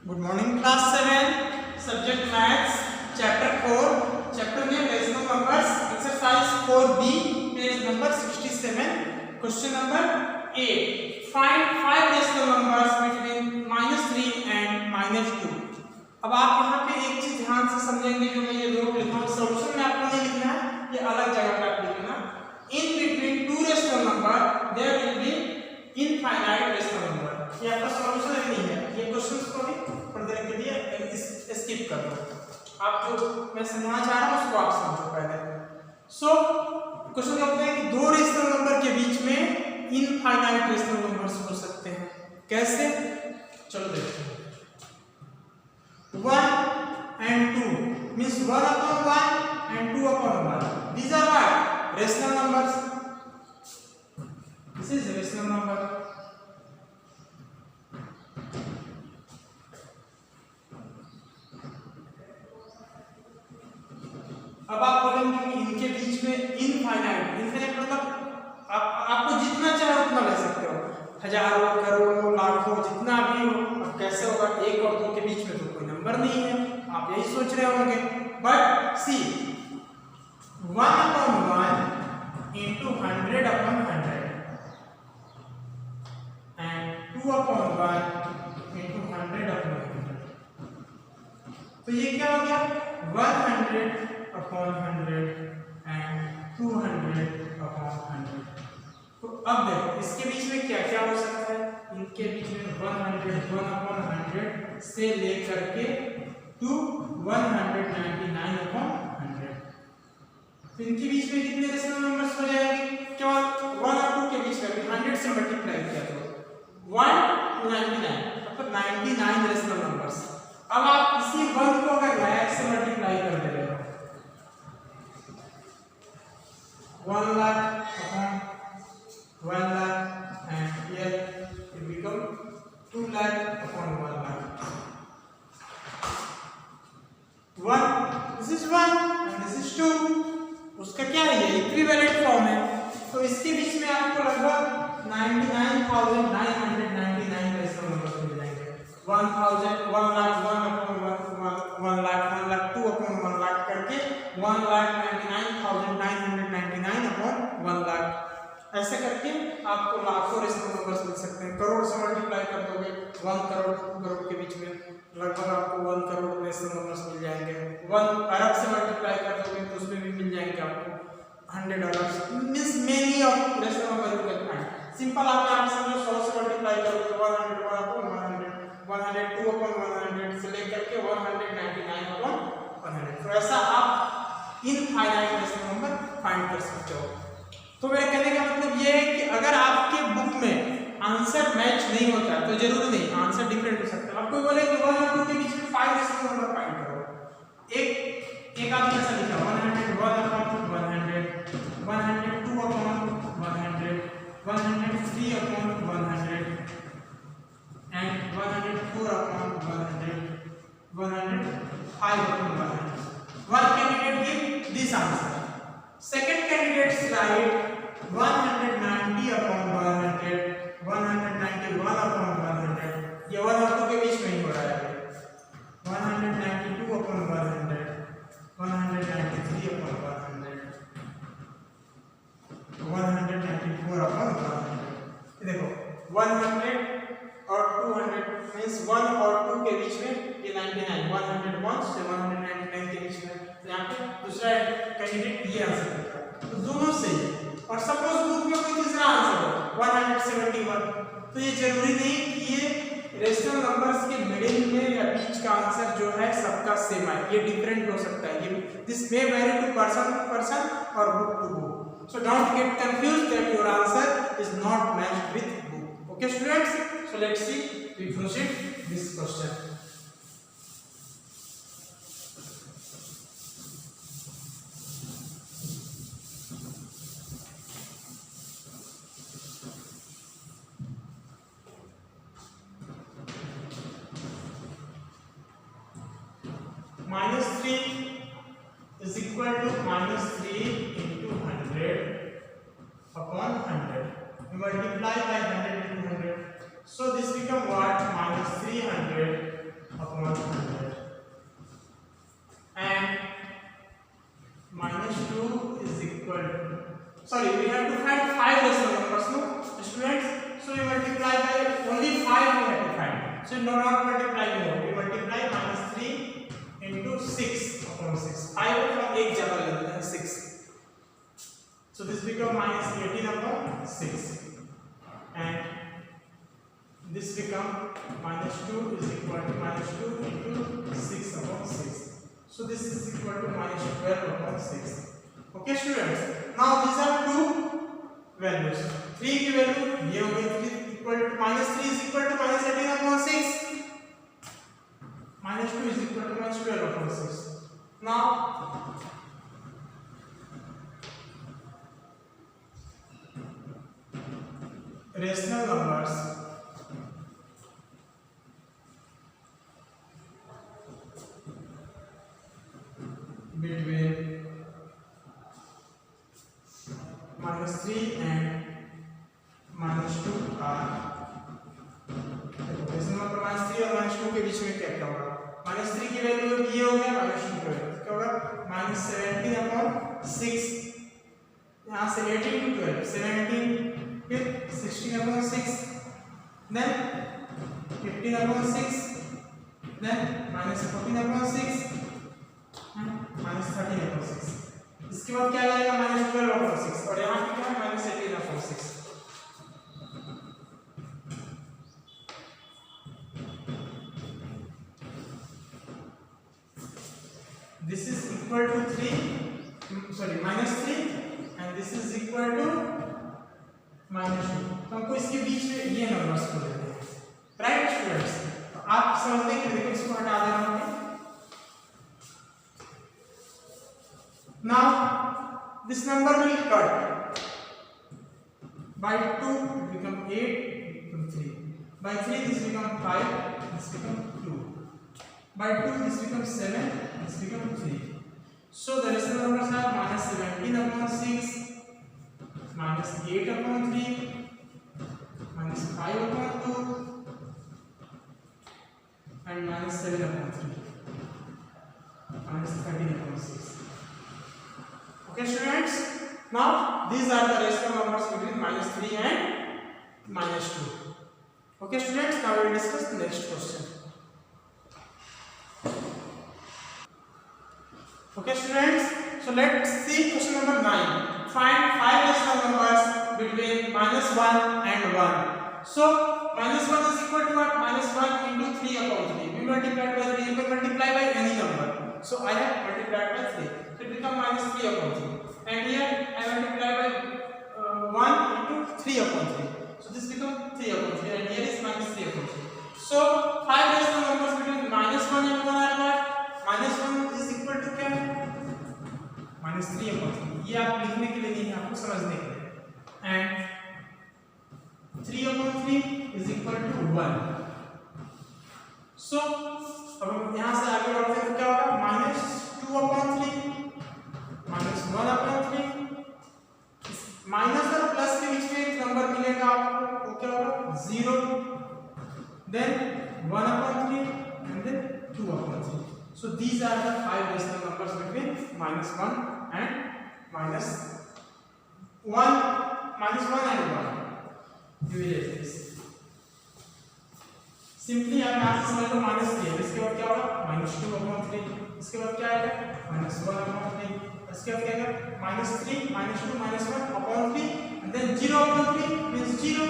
Good morning class 7 subject maths chapter 4 chapter में rational numbers exercise 4b page number 67 question number 8 find 5 rational numbers between -3 and -2। अब आप यहाँ पे एक चीज ध्यान से समझेंगे, जो मैं ये नोट लिखा हूँ सॉल्यूशन में आपको नहीं लिखना है, ये अलग जगह पे आप लिखना। In between two rational number there will be infinite rational number. ये आपका सॉल्यूशन नहीं है, ये क्वेश्चंस को भी पढ़ देने के लिए स्किप कर दो। आप जो मैं समझाना चाह रहा हूं उसको आप समझो पहले। सो क्वेश्चन कहते हैं कि दो रेशनल नंबर के बीच में इनफाइनाइट रेशनल नंबर्स हो सकते हैं। कैसे? चलो देखते हैं। 1 and 2 means 1 upon 1 and 2 upon 1. These are what? Rational numbers. This is rational number. अब आप बोलेंगे कि इनके बीच में इनफाइनाइट मतलब आपको जितना चाहे उतना ले सकते हो, हजारों करोड़ों लाखों जितना भी हो। अब कैसे होगा? एक और दो के बीच में तो कोई नंबर नहीं है, आप यही सोच रहे होंगे। But see 1 upon 1 into 100 upon 100 and 2 upon 1 into 100 upon 100। तो ये क्या हो गया? 100 upon 100 and 200 upon 100। तो अब देखो इसके बीच में क्या क्या हो सकता है। इनके बीच में 100 1 upon 100 से लेकर के to 199 upon 100। तो इनके बीच में कितने रेशनल नंबर्स हो जाएंगे? केवल 1 और 2 के बीच में 100 से मल्टीप्लाई किया तो 199 मतलब 99 रेशनल नंबर्स। अब आप इसी 1 को अगर लाख से मल्टीप्लाई कर दे रहे हो 1 lakh upon 1 lakh and here it become 2 lakh upon 1 lakh। 1 this is 1 and this is 2, उसका क्या है? ये इक्विवेलेंट फॉर्म है। तो इसके बीच में आपको लगभग 99,999 रेशनल नंबर मिल जाएंगे। 1000 1 लाख 1 upon 1 लाख 1 लाख 2 upon 1 लाख करके 1,99,999 upon 1 लाख। ऐसे करके आपको लाखों रेशनल नंबर्स मिल सकते हैं। करोड़ से मल्टीप्लाई कर दोगे 1 करोड़ 2 करोड़ के बीच में लगभग आपको 1 करोड़ रेशनल नंबर्स मिल जाएंगे। 1 अरब से मल्टीप्लाई कर दोगे तो उसमें भी मिल जाएंगे आपको 100 अरब means many of rational number you can find. Simple आप यहां समझो 100 से मल्टीप्लाई करोगे तो 100 1 upon 100 102 upon 100 से लेकर के 199 upon 100। तो ऐसा आप इनफाइनाइट रेशनल नंबर फाइंड कर सकते हो। तो मेरे कहने का मतलब ये है कि अगर आपके बुक में आंसर मैच नहीं होता तो जरूरी नहीं, आंसर डिफरेंट हो सकता है। आपको बोले कि 1 और 2 के बीच में 5 रेशनल नंबर फाइंड करो। एक आदमी ऐसा लिखा 101 upon 100 102 upon 100 103 upon 100 and 104 upon 100 105 upon 100। One candidate give this answer, second candidate write 190 upon 100 191 upon 100। ये 1 और 2 के बीच में ही हो रहा है। 192 upon 100 193 upon 100 194 upon 100। देखो 100 और 200 मींस 1 और 2 के बीच में ये 99 101 से 199 के बीच में। तो यहाँ पे दूसरा कैंडिडेट ये आंसर देता है, तो दोनों सही है। और सपोज बुक में कोई तीसरा आंसर हो 171, तो ये जरूरी नहीं कि ये रेशनल नंबर्स के मिडिल में या बीच का आंसर जो है सबका सेम है, ये डिफरेंट हो सकता है। ये this may vary to person to person और book to book. So don't get confused that your answer is not matched with book. Okay students, so let's see, we proceed this question। -3 is equal to -3 into 100 upon 100। Multiply by 100 into 100, so this become what? -300 sorry, we have to find 5 rational numbers, no students. So we multiply by only 5 we have to find. So no, not multiply more, we multiply -3 into 6 upon 6. 5 from 1 ज्यादा लेते हैं 6. So this become -18 upon 6 and this become -2 is equal to -2 into 6 upon 6. So this is equal to -12 upon 6. Okay students, now these are two values. 3 की value ये हो गई, 3 equal to -3 is equal to -18 upon 6. -2 is equal to -12 upon 6. Now rational numbers between -3 and -2 are, rational number -3 और -2 के बीच में क्या होगा? -3 की वैल्यू ये हो गया, -2 की वैल्यू क्या होगा? -17 upon 6. यहाँ से 18 to 12, 17 फिर 16 upon 6, then 15 upon 6, then -14 upon 6 and -13 upon 6. इसके बाद क्या आ जाएगा? -12 upon 6 और यहाँ पे क्या है? -18 upon 6. This is equal to 3, sorry -3 and this is equal to -2. तो हमको इसके बीच में ये नंबर्स को लेते हैं, राइट स्टूडेंट्स? तो आप समझते हैं कि देखो इसको हटा देना है. Now this number will cut by 2, it become 8, it become 3. By 3 this become 5, this become 2. By 2 this becomes 7, this becomes 3. So the rational numbers are -17 upon 6, -8 upon 3, -5 upon 2 and -7 upon 3, -13 upon 6. Okay students, now these are the rational numbers between -3 and -2. Okay students, now we will discuss the next question. Okay students, so let's see question number 9. Find 5 rational numbers between -1 and 1. So -1 is equal to what? -1 into 3 upon 3. We multiplied by 3, you can multiply by any number. So I have multiplied by 3. So it becomes -3 upon 3. And here I multiply by 1 into 3 upon 3. So this becomes 3 upon 3 and here is -3 upon 3. So 5 rational numbers between -1 and 1 are what? -1 is equal to क्या? -3 upon 3. ये आप लिखने के लिए नहीं है, आपको समझने के लिए. And 3 upon 3 is equal to 1. So अब हम यहाँ से आगे बढ़ते हैं तो क्या होगा? -2 upon 3, -1 upon 3. माइनस और प्लस के बीच में एक नंबर मिलेगा आपको, वो क्या होगा? 0, then 1 upon 3 and then 2 upon 3. So these are the 5 rational numbers between -1 and -1 and 1. You will get this. Simply आप यहाँ से समझ लो -3, इसके बाद क्या होगा? -2 upon 3. इसके बाद क्या आएगा? -1 upon 3. इसके बाद क्या आएगा? -3, -2, -1 upon 3 and then 0 upon 3 means 0.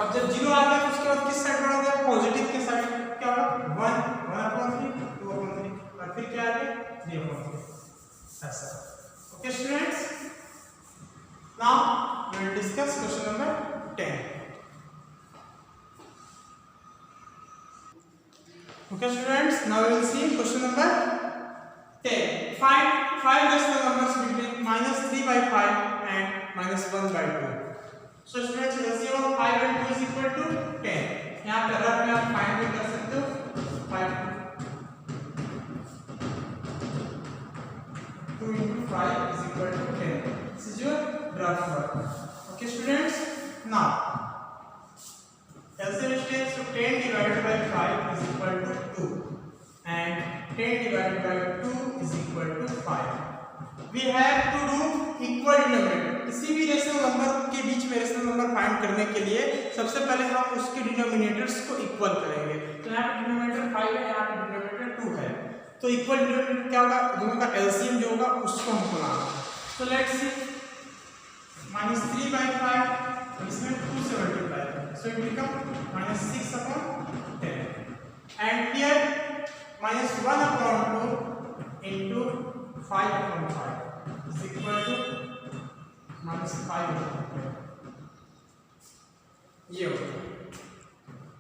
अब जब 0 आ गया तो उसके बाद किस साइड बढ़ोगे? पॉजिटिव के साइड. क्या होगा? 1 upon 3, 2 upon 3 और फिर क्या आ गया? 3 upon 3. ऐसा. Okay students, now we will discuss question number 10. Okay students, now we will see question number 10. Find 5 rational numbers between -3/5 and -1/2. So students, let's see how 5 and 2 is equal to 10. यहाँ पे rough में आप find भी कर सकते हो. 5 2 into 5 is equal to 10. This is your rough work. Okay students, now LCM is 10, so 10 divided by 5 is equal to 2 and 10 divided by 2 is equal to 5. We have to do equal denominator. किसी भी rational number के बीच में rational number find करने के लिए सबसे पहले हम उसके डिनोमिनेटर्स को इक्वल करेंगे। तो यहाँ पे डिनोमिनेटर 5 है, यहाँ पे डिनोमिनेटर 2 है, तो इक्वल डिनोमिनेटर क्या होगा, दोनों का एलसीएम जो होगा उसको हमको लाना है। तो लेट्स सी -3/5 इसमें 2 से multiply, so it become -6/10 and here -1/2 into 5/5 is equal to -5/10, ये होगा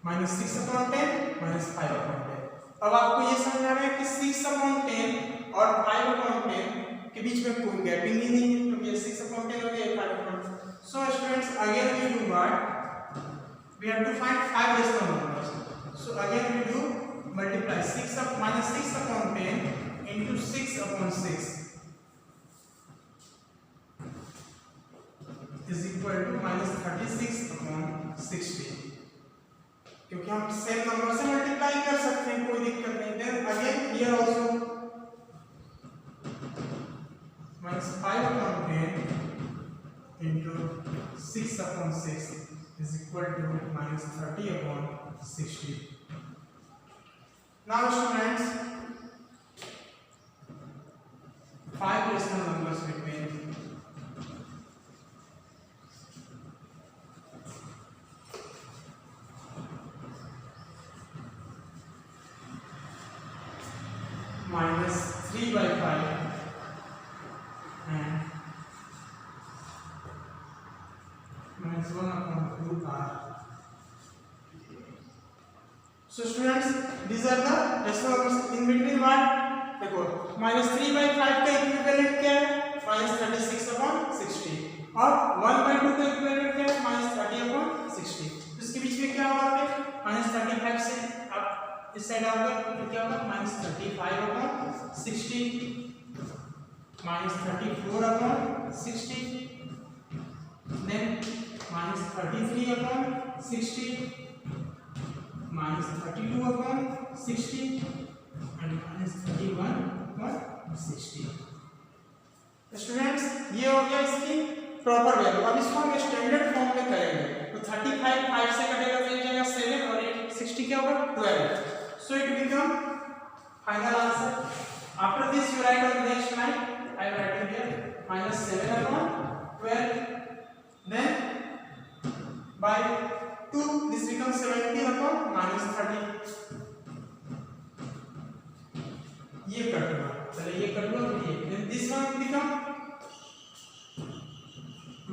-6/10 -5/10। अब आपको ये समझना है कि 6/10 और 5/10 के बीच में कोई गैपिंग ही नहीं है, क्योंकि ये 6/10 हो गया 5/10। So students again we do what, we have to find 5 rational numbers. So again we do multiply -6/10 into 6/6 is equal to -36/60, क्योंकि हम सेम नंबर से मल्टीप्लाई कर सकते हैं, कोई दिक्कत नहीं। Then again here also -5/10 into 6/6 is equal to -30/60. Now students, 5 rational numbers between -3/5 and -1/2 are. So students, these are the rational numbers in between what, देखो -3/5 का इक्विवेलेंट क्या है, -36/60 और 1/2 का इक्विवेलेंट क्या है, -30/60। इसके बीच में क्या होगा, -35 से आप इस साइड आओगे तो क्या होगा, -35/60 -34/60 देन -33/60 -32/60 and -31/60। स्टूडेंट्स ये हो गया इसकी प्रॉपर वैल्यू। अब इसको हम स्टैंडर्ड फॉर्म में करेंगे तो 35 5 से कटेगा तो ये जाएगा 7 और 60 क्या होगा 12। So it become final answer. After this you write on next line, I am writing here -7/12 then by 2 this becomes 70/-30। ये कट हुआ, चलिए ये कट हुआ, ये then this one become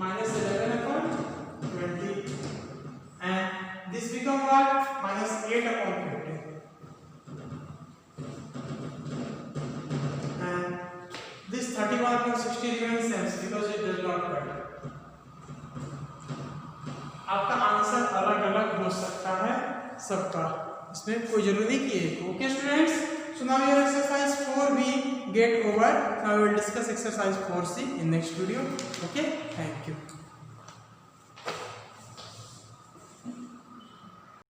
-11/20 and this become what, -8/50 and this 31/60 remains same because it does not cut। आपका answer अलग अलग हो सकता है सबका, इसमें कोई जरूरी नहीं कि एक। Okay students, so now your exercise 4b get over. Now we will discuss exercise 4c in next video. Okay, thank you.